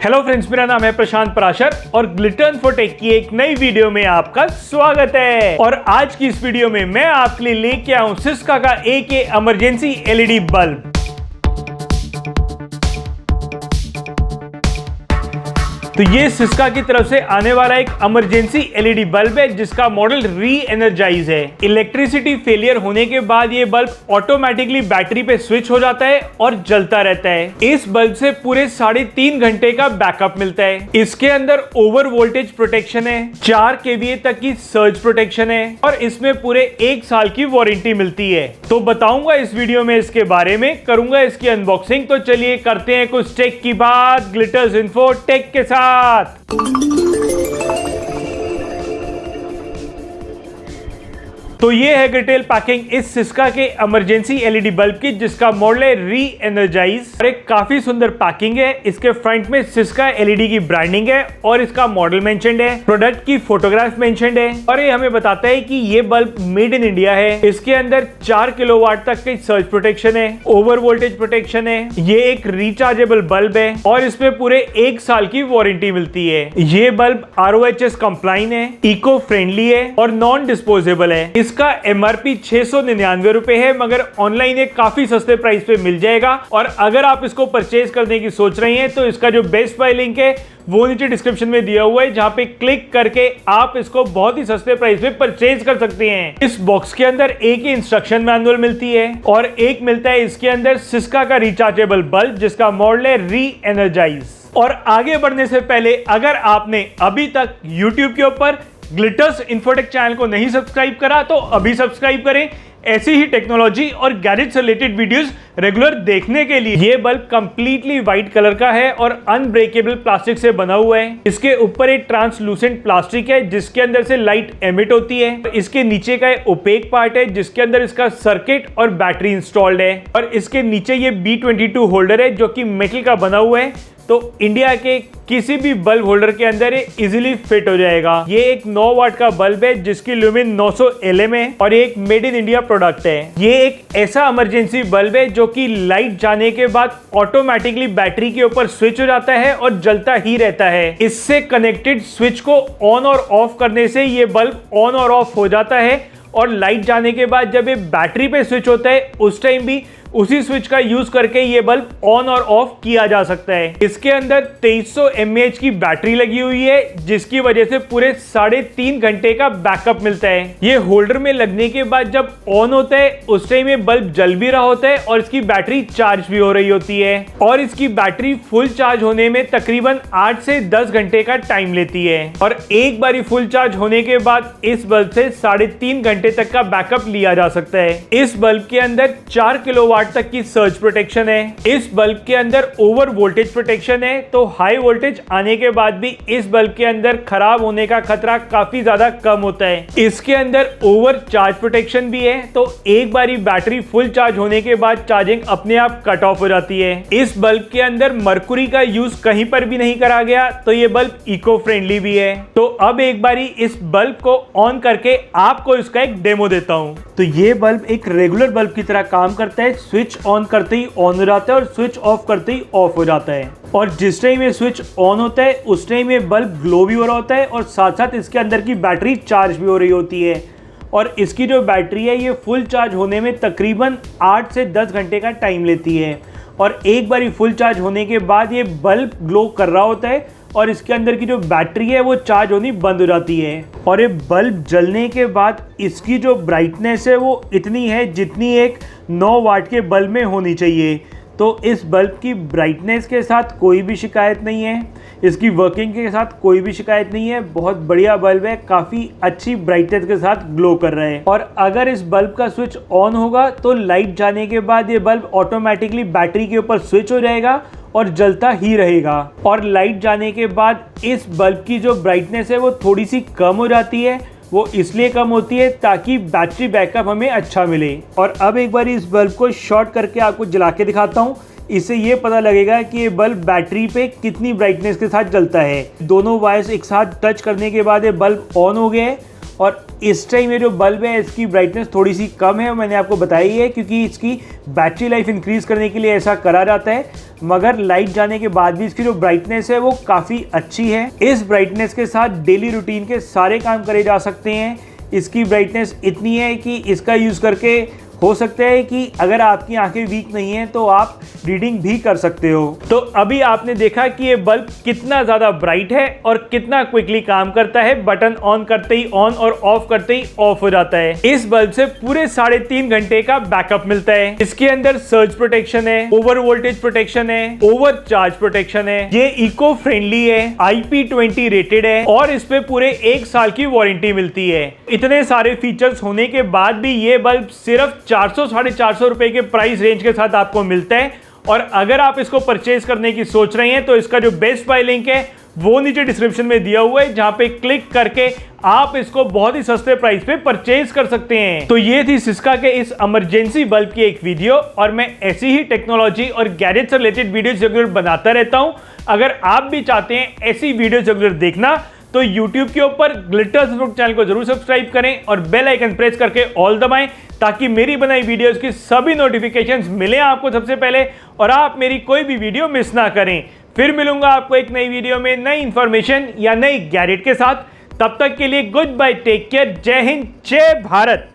Hello friends, मेरा नाम है प्रशांत पराशर और ग्लिटर इन्फोटेक की एक नई वीडियो में आपका स्वागत है। और आज की इस वीडियो में मैं आपके लिए लेके आया हूं सिस्का का एक इमरजेंसी एलईडी बल्ब। तो ये सिस्का की तरफ से आने वाला एक इमरजेंसी एलईडी बल्ब है जिसका मॉडल री एनर्जाइज है। इलेक्ट्रिसिटी फेलियर होने के बाद ये बल्ब ऑटोमेटिकली बैटरी पे स्विच हो जाता है और जलता रहता है। इस बल्ब से पूरे 3.5 घंटे का बैकअप मिलता है। इसके अंदर ओवर वोल्टेज प्रोटेक्शन है, 4 kVA तक की सर्ज प्रोटेक्शन है और इसमें पूरे 1 साल की वारंटी मिलती है। तो बताऊंगा इस वीडियो में इसके बारे में, करूंगा इसकी अनबॉक्सिंग। तो चलिए करते हैं कुछ टेक की बात ग्लिटर्स इन्फोटेक के साथ। तो ये है डिटेल पैकिंग इस सिस्का के इमरजेंसी एलईडी बल्ब की, जिसका मॉडल है री एनर्जाइज। और एक काफी सुंदर पैकिंग है। इसके फ्रंट में सिस्का एलईडी की ब्रांडिंग है और इसका मॉडल मेंशन्ड है, प्रोडक्ट की फोटोग्राफ मेंशन्ड है और ये हमें बताता है कि ये बल्ब मेड इन इंडिया है। इसके अंदर 4 किलोवाट तक की सर्ज प्रोटेक्शन है, ओवर वोल्टेज प्रोटेक्शन है, ये एक रिचार्जेबल बल्ब है और इसमें पूरे 1 साल की वारंटी मिलती है। ये बल्ब RoHS कंप्लाइन है, इको फ्रेंडली है और नॉन डिस्पोजेबल है। इसका एमआरपी 699 रुपए है, मगर ऑनलाइन एक काफी सस्ते प्राइस पे मिल जाएगा। और अगर आप इसको परचेज करने की सोच रही हैं तो इसका जो बेस्ट बाय लिंक है वो नीचे डिस्क्रिप्शन में दिया हुआ है, जहां पे क्लिक करके आप इसको बहुत ही सस्ते प्राइस पे परचेज कर सकते हैं। इस बॉक्स के अंदर एक ही इंस्ट्रक्शन मैनुअल मिलती है और एक मिलता है इसके अंदर सिस्का का रिचार्जेबल बल्ब, जिसका मॉडल है री एनर्जाइज। और आगे बढ़ने से पहले अगर आपने अभी तक YouTube के ऊपर ग्लिटर्स इन्फोटेक चैनल को नहीं सब्सक्राइब करा तो अभी सब्सक्राइब करें ऐसी ही टेक्नोलॉजी और गैजेट से रिलेटेड वीडियोस रेगुलर देखने के लिए। ये बल्ब कंप्लीटली व्हाइट कलर का है और अनब्रेकेबल प्लास्टिक से बना हुआ है। इसके ऊपर एक ट्रांसलूसेंट प्लास्टिक है जिसके अंदर से लाइट एमिट होती है। इसके नीचे का एक ओपेक पार्ट है जिसके अंदर इसका सर्किट और बैटरी इंस्टॉल्ड है और इसके नीचे ये B22 होल्डर है जो कि मेटल का बना हुआ है। तो इंडिया के किसी भी बल्ब होल्डर के अंदर ये इजीली फिट हो जाएगा। ये एक 9 वाट का बल्ब है जिसकी ल्यूमिन 900 LM है और एक मेड इन इंडिया प्रोडक्ट है। ये एक ऐसा इमरजेंसी बल्ब है जो कि लाइट जाने के बाद ऑटोमेटिकली बैटरी के ऊपर स्विच हो जाता है और जलता ही रहता है। इससे कनेक्टेड स्विच को ऑन और ऑफ करने से ये बल्ब ऑन और ऑफ हो जाता है और लाइट जाने के बाद जब ये बैटरी पे स्विच होता है उस टाइम भी उसी स्विच का यूज करके ये बल्ब ऑन और ऑफ किया जा सकता है। इसके अंदर 2300 mAh की बैटरी लगी हुई है जिसकी वजह से पूरे 3.5 घंटे का बैकअप मिलता है। ये होल्डर में लगने के बाद जब ऑन होता है उस टाइम ये बल्ब जल भी रहा होता है और इसकी बैटरी चार्ज भी हो रही होती है और इसकी बैटरी फुल चार्ज होने में तकरीबन 8 से 10 घंटे का टाइम लेती है। और एक बारी फुल चार्ज होने के बाद इस बल्ब से 3.5 घंटे तक का बैकअप लिया जा सकता है। इस बल्ब के अंदर 4 किलोवाट तक की सर्ज प्रोटेक्शन है। इस बल्ब के अंदर ओवर वोल्टेज प्रोटेक्शन है, तो हाई वोल्टेज आने के बाद भी इस बल्ब के अंदर खराब होने का खतरा काफी ज्यादा कम होता है। इसके अंदर ओवर चार्ज प्रोटेक्शन भी है, तो एक बारी बैटरी फुल चार्ज होने के बाद चार्जिंग अपने आप कट ऑफ हो जाती है। इस बल्ब के अंदर मरकुरी का यूज कहीं पर भी नहीं करा गया, तो ये बल्ब इको फ्रेंडली भी है। तो अब एक बारी इस बल्ब को ऑन करके आपको इसका एक डेमो देता हूं। तो ये बल्ब एक रेगुलर बल्ब की तरह काम करता है। स्विच ऑन करते ही ऑन हो जाता है और स्विच ऑफ करते ही ऑफ हो जाता है। और जिस टाइम ये स्विच ऑन होता है उस टाइम ये बल्ब ग्लो भी हो रहा होता है और साथ साथ इसके अंदर की बैटरी चार्ज भी हो रही होती है। और इसकी जो बैटरी है ये फुल चार्ज होने में तकरीबन 8 से 10 घंटे का टाइम लेती है और एक बारी फुल चार्ज होने के बाद ये बल्ब ग्लो कर रहा होता है और इसके अंदर की जो बैटरी है वो चार्ज होनी बंद हो जाती है। और ये बल्ब जलने के बाद इसकी जो ब्राइटनेस है वो इतनी है जितनी एक 9 वाट के बल्ब में होनी चाहिए। तो इस बल्ब की ब्राइटनेस के साथ कोई भी शिकायत नहीं है, इसकी वर्किंग के साथ कोई भी शिकायत नहीं है। बहुत बढ़िया बल्ब है, काफ़ी अच्छी ब्राइटनेस के साथ ग्लो कर रहा है। और अगर इस बल्ब का स्विच ऑन होगा तो लाइट जाने के बाद ये बल्ब ऑटोमेटिकली बैटरी के ऊपर स्विच हो जाएगा और जलता ही रहेगा। और लाइट जाने के बाद इस बल्ब की जो ब्राइटनेस है वो थोड़ी सी कम हो जाती है। वो इसलिए कम होती है ताकि बैटरी बैकअप हमें अच्छा मिले। और अब एक बार इस बल्ब को शॉर्ट करके आपको जला के दिखाता हूँ। इससे ये पता लगेगा कि ये बल्ब बैटरी पे कितनी ब्राइटनेस के साथ जलता है। दोनों वायर्स एक साथ टच करने के बाद ये बल्ब ऑन हो गया है और इस टाइम ये जो बल्ब है इसकी ब्राइटनेस थोड़ी सी कम है, मैंने आपको बताई है, क्योंकि इसकी बैटरी लाइफ इंक्रीज करने के लिए ऐसा करा जाता है। मगर लाइट जाने के बाद भी इसकी जो ब्राइटनेस है वो काफ़ी अच्छी है। इस ब्राइटनेस के साथ डेली रूटीन के सारे काम करे जा सकते हैं। इसकी ब्राइटनेस इतनी है कि इसका यूज़ करके हो सकता है कि अगर आपकी आंखें वीक नहीं है तो आप रीडिंग भी कर सकते हो। तो अभी आपने देखा कि ये बल्ब कितना ज़्यादा ब्राइट है और कितना क्विकली काम करता है। बटन ऑन करते ही ऑन और ऑफ करते ही ऑफ हो जाता है। इस बल्ब से पूरे 3.5 घंटे का बैकअप मिलता है। इसके अंदर सर्ज प्रोटेक्शन है, ओवर वोल्टेज प्रोटेक्शन है, ओवर चार्ज प्रोटेक्शन है। ये इको फ्रेंडली है, IP20 रेटेड है और इस पे पूरे 1 साल की वारंटी मिलती है। इतने सारे फीचर्स होने के बाद भी ये बल्ब सिर्फ 400-450 रुपए के प्राइस रेंज के साथ आपको मिलता है। और अगर आप इसको परचेज करने की सोच रहे हैं तो इसका जो बेस्ट बाय लिंक है वो नीचे डिस्क्रिप्शन में दिया हुआ है, जहां पे क्लिक करके आप इसको बहुत ही सस्ते प्राइस पे परचेज कर सकते हैं। तो ये थी सिस्का के इस इमरजेंसी बल्ब की एक वीडियो, और मैं ऐसी ही टेक्नोलॉजी और गैजेट से रिलेटेड वीडियोस रेगुलर बनाता रहता हूं। अगर आप भी चाहते हैं ऐसी वीडियोस रेगुलर देखना तो YouTube के ऊपर ग्लिटर्स चैनल को जरूर सब्सक्राइब करें और बेल आइकन प्रेस करके ऑल दबाएं, ताकि मेरी बनाई वीडियोस की सभी नोटिफिकेशंस मिले आपको सबसे पहले और आप मेरी कोई भी वीडियो मिस ना करें। फिर मिलूंगा आपको एक नई वीडियो में नई इंफॉर्मेशन या नई गैजेट के साथ। तब तक के लिए गुड बाय, टेक केयर, जय हिंद, जय भारत।